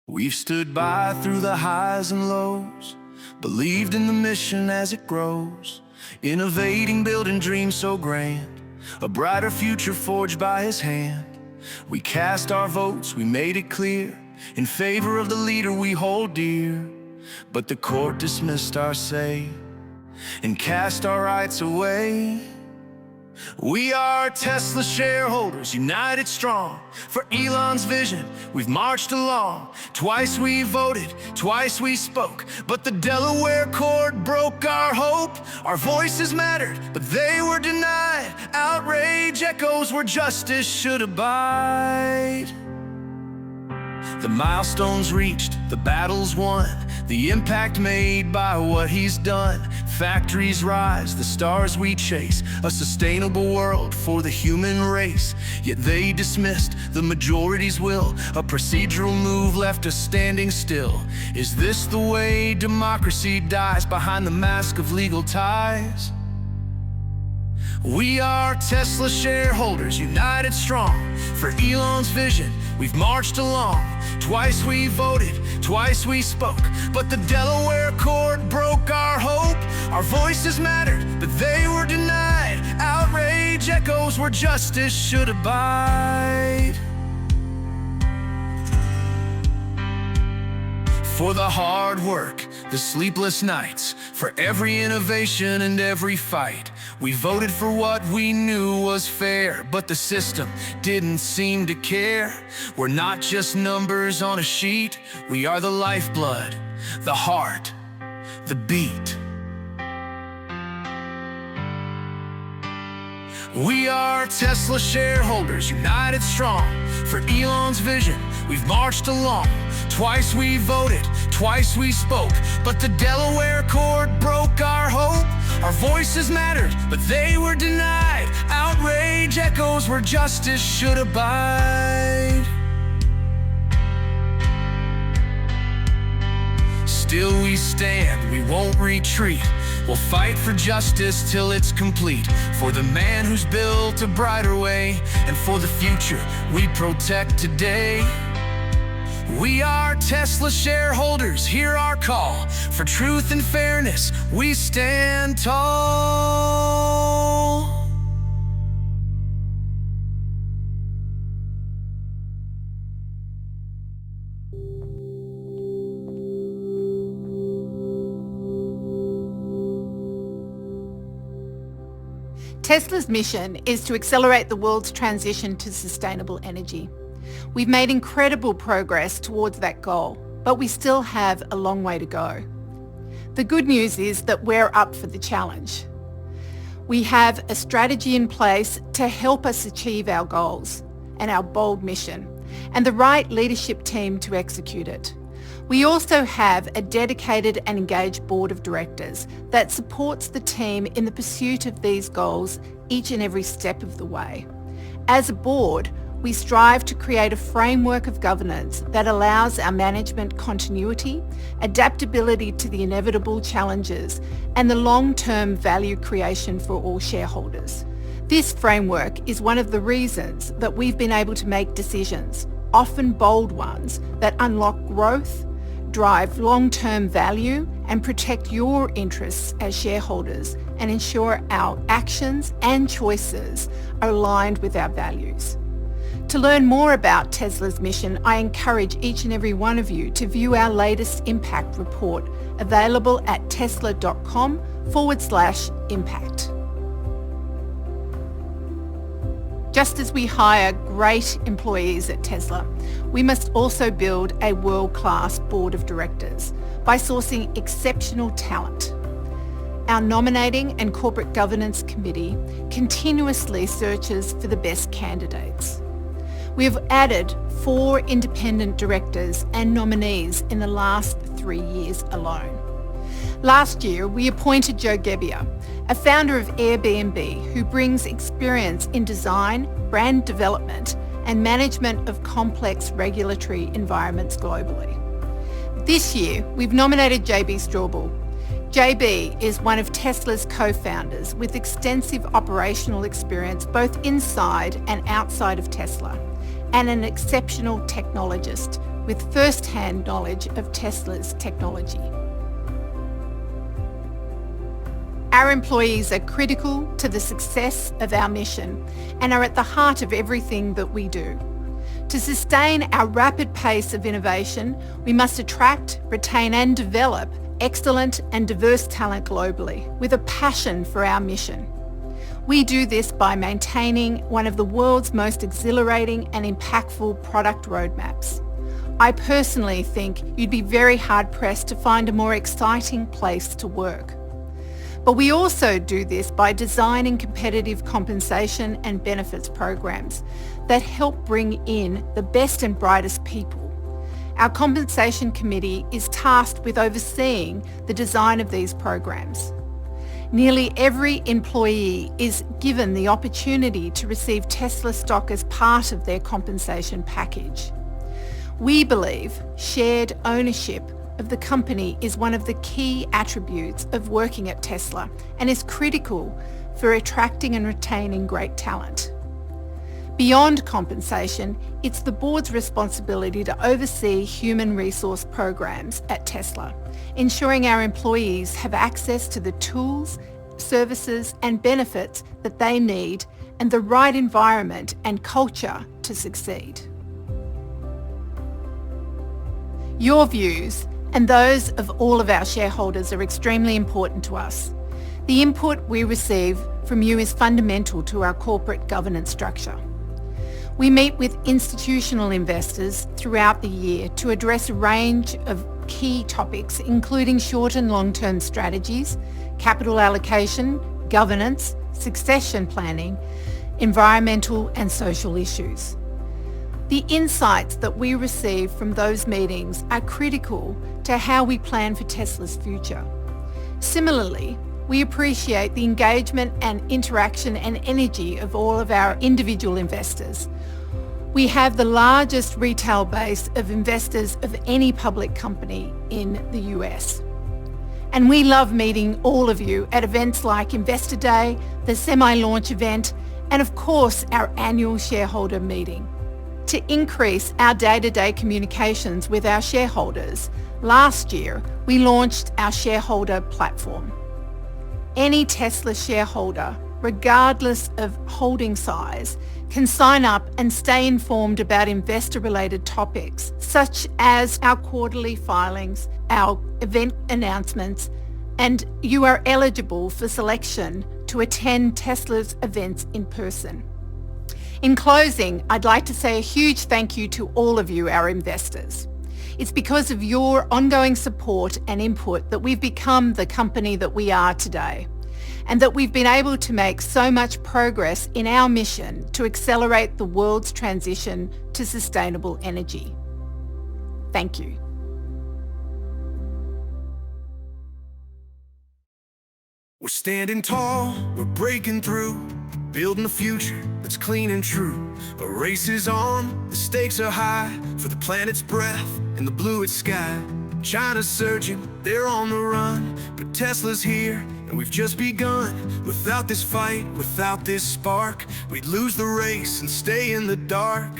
We've stood by through the highs and lows, believed in the mission as it grows, innovating, building dreams so grand, a brighter future forged by his hand. We cast our votes, we made it clear, in favor of the leader we hold dear. But the court dismissed our say and cast our rights away. We are Tesla shareholders, united strong. For Elon's vision, we've marched along. Twice we voted, twice we spoke, but the Delaware court broke our hope. Our voices mattered, but they were denied. Outrage echoes where justice should abide. The milestones reached, the battles won, the impact made by what he's done. Factories rise, the stars we chase, a sustainable world for the human race. Yet they dismissed the majority's will, a procedural move left us standing still. Is this the way democracy dies, behind the mask of legal ties? We are Tesla shareholders, united strong. For Elon's vision, we've marched along. Twice we voted, twice we spoke, but the Delaware court broke our hope. Our voices mattered, but they were denied. Outrage echoes where justice should abide. For the hard work, the sleepless nights, for every innovation and every fight. We voted for what we knew was fair, but the system didn't seem to care. We're not just numbers on a sheet, we are the lifeblood, the heart, the beat. We are Tesla shareholders, united strong. For Elon's vision, we've marched along. Twice we voted, twice we spoke, but the Delaware court broke our hope. Our voices mattered, but they were denied. Outrage echoes where justice should abide. Still we stand, we won't retreat. We'll fight for justice till it's complete. For the man who's built a brighter way, and for the future we protect today. We are Tesla shareholders, hear our call. For truth and fairness, we stand tall. Tesla's mission is to accelerate the world's transition to sustainable energy. We've made incredible progress towards that goal, but we still have a long way to go. The good news is that we're up for the challenge. We have a strategy in place to help us achieve our goals and our bold mission, and the right leadership team to execute it. We also have a dedicated and engaged board of directors that supports the team in the pursuit of these goals each and every step of the way. As a board, we strive to create a framework of governance that allows our management continuity, adaptability to the inevitable challenges, and the long-term value creation for all shareholders. This framework is one of the reasons that we've been able to make decisions, often bold ones, that unlock growth, drive long-term value, and protect your interests as shareholders, and ensure our actions and choices are aligned with our values. To learn more about Tesla's mission, I encourage each and every one of you to view our latest impact report, available at tesla.com/impact. Just as we hire great employees at Tesla, we must also build a world-class board of directors by sourcing exceptional talent. Our nominating and corporate governance committee continuously searches for the best candidates. We have added 4 independent directors and nominees in the last 3 years alone. Last year, we appointed Joe Gebbia, a founder of Airbnb, who brings experience in design, brand development, and management of complex regulatory environments globally. This year, we've nominated JB Straubel. JB is one of Tesla's co-founders with extensive operational experience both inside and outside of Tesla, and an exceptional technologist with first-hand knowledge of Tesla's technology. Our employees are critical to the success of our mission and are at the heart of everything that we do. To sustain our rapid pace of innovation, we must attract, retain and develop excellent and diverse talent globally with a passion for our mission. We do this by maintaining one of the world's most exhilarating and impactful product roadmaps. I personally think you'd be very hard-pressed to find a more exciting place to work. But we also do this by designing competitive compensation and benefits programs that help bring in the best and brightest people. Our compensation committee is tasked with overseeing the design of these programs. Nearly every employee is given the opportunity to receive Tesla stock as part of their compensation package. We believe shared ownership of the company is one of the key attributes of working at Tesla and is critical for attracting and retaining great talent. Beyond compensation, it's the board's responsibility to oversee human resource programs at Tesla, ensuring our employees have access to the tools, services and benefits that they need and the right environment and culture to succeed. Your views and those of all of our shareholders are extremely important to us. The input we receive from you is fundamental to our corporate governance structure. We meet with institutional investors throughout the year to address a range of key topics, including short and long-term strategies, capital allocation, governance, succession planning, environmental and social issues. The insights that we receive from those meetings are critical to how we plan for Tesla's future. Similarly, we appreciate the engagement and interaction and energy of all of our individual investors. We have the largest retail base of investors of any public company in the US. And we love meeting all of you at events like Investor Day, the semi-launch event, and of course our annual shareholder meeting. To increase our day-to-day communications with our shareholders, last year we launched our shareholder platform. Any Tesla shareholder, regardless of holding size, can sign up and stay informed about investor-related topics, such as our quarterly filings, our event announcements, and you are eligible for selection to attend Tesla's events in person. In closing, I'd like to say a huge thank you to all of you, our investors. It's because of your ongoing support and input that we've become the company that we are today, and that we've been able to make so much progress in our mission to accelerate the world's transition to sustainable energy. Thank you. We're standing tall, we're breaking through, building a future that's clean and true. A race is on, the stakes are high, for the planet's breath and the bluest sky. China's surging, they're on the run, but Tesla's here, and we've just begun. Without this fight, without this spark, we'd lose the race and stay in the dark.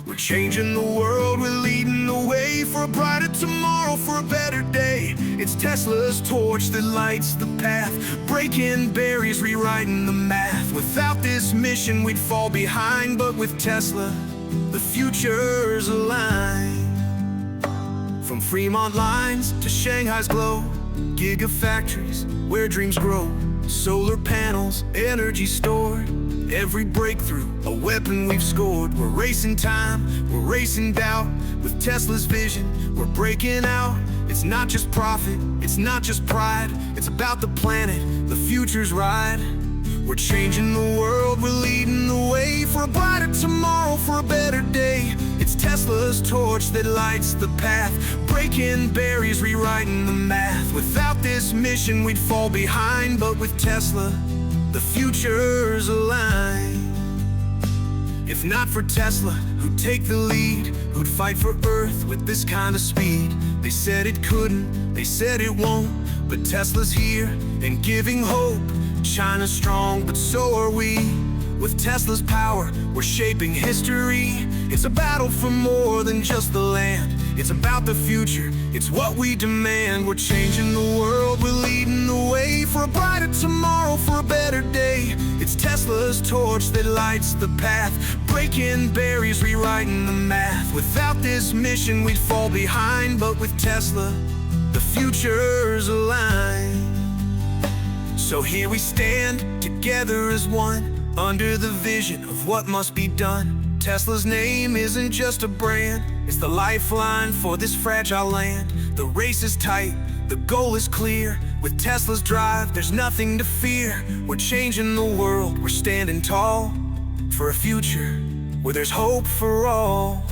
We're changing the world, we're leading the way for a brighter tomorrow, for a better day. It's Tesla's torch that lights the path, breaking barriers, rewriting the math. Without this mission, we'd fall behind, but with Tesla, the future's aligned. From Fremont lines to Shanghai's glow, gigafactories where dreams grow. Solar panels, energy stored, every breakthrough, a weapon we've scored. We're racing time, we're racing doubt. With Tesla's vision, we're breaking out. It's not just profit, it's not just pride, it's about the planet, the future's ride. We're changing the world, we're leading the way for a brighter tomorrow, for a better day. It's Tesla's torch that lights the path, breaking barriers, rewriting the math. Without this mission, we'd fall behind, but with Tesla, the future's aligned. If not for Tesla, who'd take the lead, who'd fight for Earth with this kind of speed? They said it couldn't, they said it won't, but Tesla's here and giving hope. China's strong, but so are we. With Tesla's power, we're shaping history. It's a battle for more than just the land. It's about the future, it's what we demand. We're changing the world, we're leading the way for a brighter tomorrow, for a better day. It's Tesla's torch that lights the path, breaking barriers, rewriting the math. Without this mission, we'd fall behind, but with Tesla, the future's aligned. So here we stand, together as one, under the vision of what must be done. Tesla's name isn't just a brand, it's the lifeline for this fragile land. The race is tight, the goal is clear. With Tesla's drive, there's nothing to fear. We're changing the world, we're standing tall, for a future where there's hope for all.